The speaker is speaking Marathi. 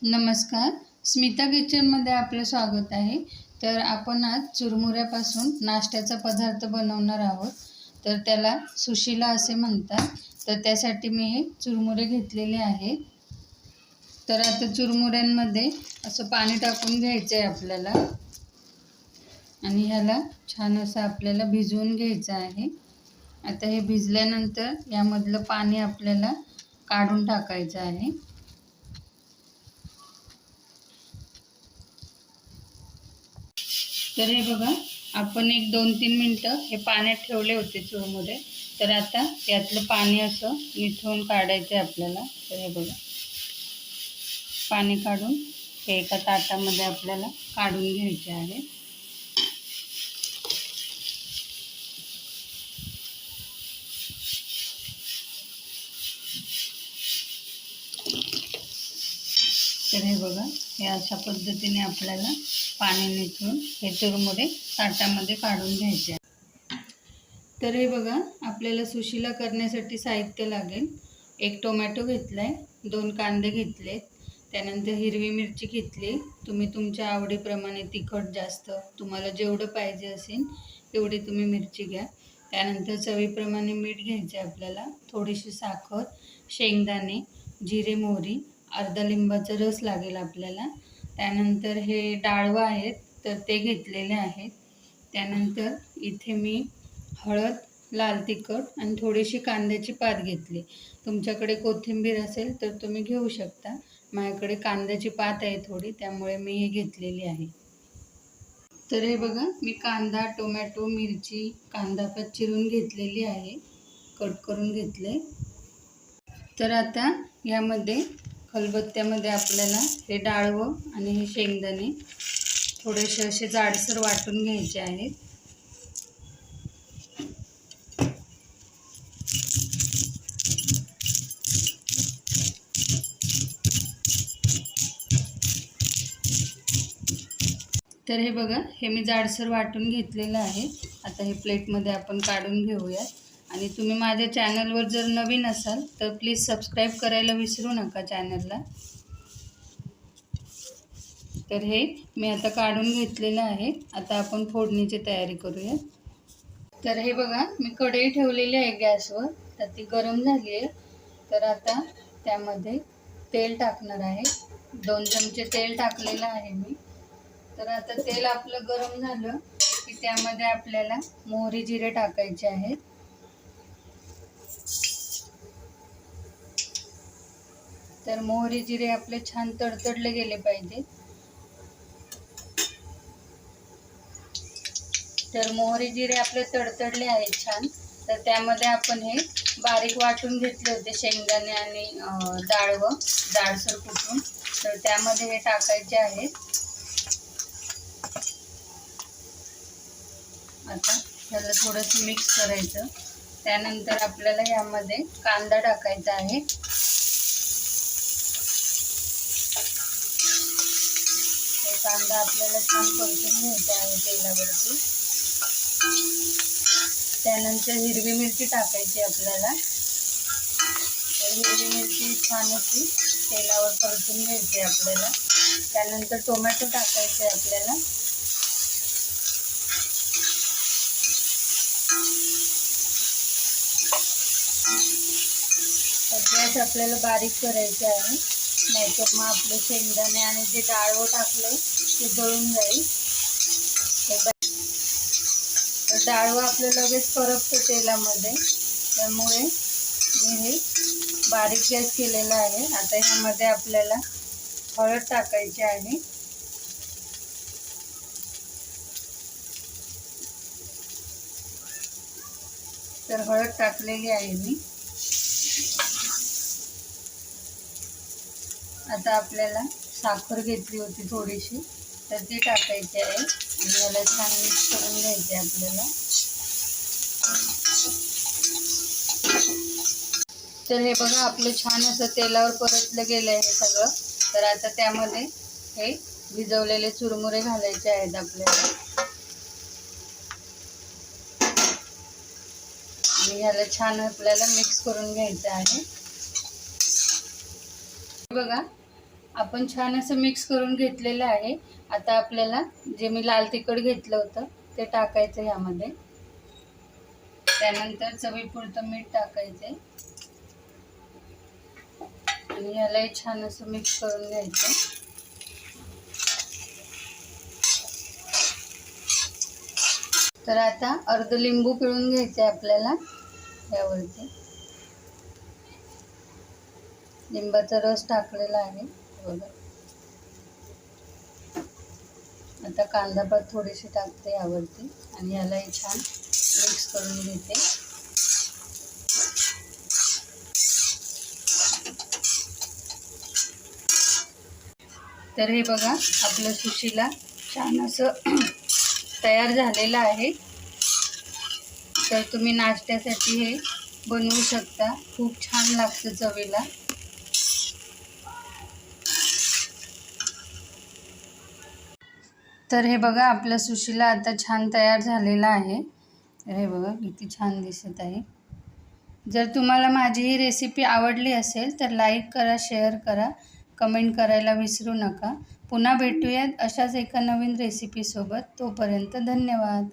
नमस्कार. स्मिता किचनमध्ये आपलं स्वागत आहे. तर आपण आज चुरमुऱ्यापासून नाश्त्याचा पदार्थ बनवणार आहोत. तर त्याला सुशिला असे म्हणतात. तर त्यासाठी मी हे चुरमुरे घेतलेले आहेत. तर आता चुरमुऱ्यांमध्ये असं पाणी टाकून घ्यायचं आहे आपल्याला आणि ह्याला छान असं आपल्याला भिजवून घ्यायचं आहे. आता हे भिजल्यानंतर यामधलं पाणी आपल्याला काढून टाकायचं आहे. तर हे बघा, आपण एक 2-3 मिनटं हे पाण्यात ठेवले होते चुरमुरे. तर आता यातलं पाणी असं निथळून काढायचं आहे आपल्याला. तर हे बघा, पाणी काढून हे एका ताटामध्ये आपल्याला काढून घ्यायचे आहे. तर हे बघा, हे अशा पद्धतीने आपल्याला पाणी निथळून हे चुरमुरे ताटामध्ये काढून घ्यायचे आहे. तर हे बघा, आपल्याला सुशिला करण्यासाठी साहित्य लागेल. 1 टोमॅटो घेतलाय, 2 कांदे घेतले, त्यानंतर हिरवी मिरची घेतली. तुम्ही तुमच्या आवडीप्रमाणे तिखट जास्त तुम्हाला जेवढं पाहिजे असेल तेवढी तुम्ही मिरची घ्या. त्यानंतर चवीप्रमाणे मीठ घ्यायचे आपल्याला, थोडीशी साखर, शेंगदाणे, जिरे, मोहरी, अर्धा लिंबाचा रस लागेल आपल्याला. त्यानंतर हे डाळवं आहेत तर ते घेतलेले आहेत. त्यानंतर इथे मी हळद, लाल तिखट आणि थोडीशी कांद्याची पात घेतली. तुमच्याकडे कोथिंबीर असेल तर तुम्ही घेऊ शकता. माझ्याकडे कांद्याची पात आहे थोडी, त्यामुळे मी हे घेतलेली आहे. तर हे बघा, मी कांदा, टोमॅटो, मिरची, कांदा पात चिरून घेतलेली आहे, कट करून घेतले. तर आता यामध्ये खलबत्त्यामध्ये आपल्याला हे डाळवं आणि हे शेंगदाणे थोडेसे असे जाडसर वाटून घ्यायचे आहेत. तर हे बघा, हे मी जाडसर वाटून घेतलेलं आहे. आता हे प्लेटमध्ये आपण काढून घेऊया. आणि तुम्ही माझ्या चॅनलवर जर नवीन असाल तर प्लीज सबस्क्राईब करायला विसरू नका चॅनलला. तर हे मी आता काढून घेतलेलं आहे. आता आपण फोडणीची तयारी करूया. तर हे बघा, मी कढई ठेवलेली आहे गॅसवर, तर ती गरम झाली आहे. तर आता त्यामध्ये तेल टाकणार आहे. 2 चमचे तेल टाकलेलं आहे मी. तर आता तेल आपलं गरम झालं की त्यामध्ये आपल्याला मोहरी, जिरे टाकायचे आहेत. तर मोहरी, जिरे आपले छान तडतडले गेले पाहिजे. तर मोहरी, जिरे आपले तडतडले आहेत छान. तर त्यामध्ये आपण हे बारीक वाटून घेतले होते शेंगदाणे आणि डाळवं जाडसर कुटून, तर त्यामध्ये हे टाकायचे आहेत. आता ह्याला थोडंसं मिक्स करायचं. त्यानंतर आपल्याला यामध्ये कांदा टाकायचा आहे. हे कांदा आपल्याला छान परतून घ्यायचा आहे तेलावरती. त्यानंतर हिरवी मिरची टाकायची आपल्याला. तर हिरवी मिरची छान अशी तेलावर परतून घ्यायची आपल्याला. त्यानंतर टोमॅटो टाकायचे आपल्याला. गॅस आपल्याला बारीक करायचं आहे, नाहीतर मग आपले शेंगदाणे आणि जे डाळवं टाकले ते जळून जाईल. तर डाळवं आपलं लगेच करपतं तेलामध्ये, त्यामुळे मी हे बारीक गॅस केलेला आहे. आता ह्यामध्ये आपल्याला हळद टाकायची आहे. तर हळद टाकलेली आहे मी. आता आपल्याला साखर घेतली होती थोडीशी, तर ती टाकायची आहे आणि याला छान मिक्स करून घ्यायचे आपल्याला. तर हे बघा, आपलं छान असं तेलावर परतलं गेलं आहे सगळं. तर आता त्यामध्ये हे भिजवलेले चुरमुरे घालायचे आहेत आपल्याला आणि ह्याला छान आपल्याला मिक्स करून घ्यायचं आहे. बघा, आपण छान असं मिक्स करून घेतलेलं आहे. आता आपल्याला जे मी लाल तिखट घेतलं होतं ते टाकायचं यामध्ये. त्यानंतर चवीपुरतं मीठ टाकायचं आणि यालाही छान असं मिक्स करून घ्यायचं. तर आता अर्ध लिंबू पिळून घ्यायचे आपल्याला. यावरती लिंबाचा रस टाकलेला आहे बघा. आता कांदा पात थोडीशी टाकते यावरती आणि यालाही छान मिक्स करून घेते. तर हे बघा आपलं सुशीला छान असं तयार झालेलं आहे. तर तुम्ही नाश्त्यासाठी हे बनवू शकता. खूप छान लागतं चवीला. तर हे बघा आपला सुशीला आता छान तयार झालेला आहे. तर हे बघा किती छान दिसत आहे. जर तुम्हाला माझी ही रेसिपी आवडली असेल तर लाईक करा, शेअर करा, कमेंट करायला विसरू नका. पुन्हा भेटूयात अशाच एका नवीन रेसिपीसोबत. तोपर्यंत धन्यवाद.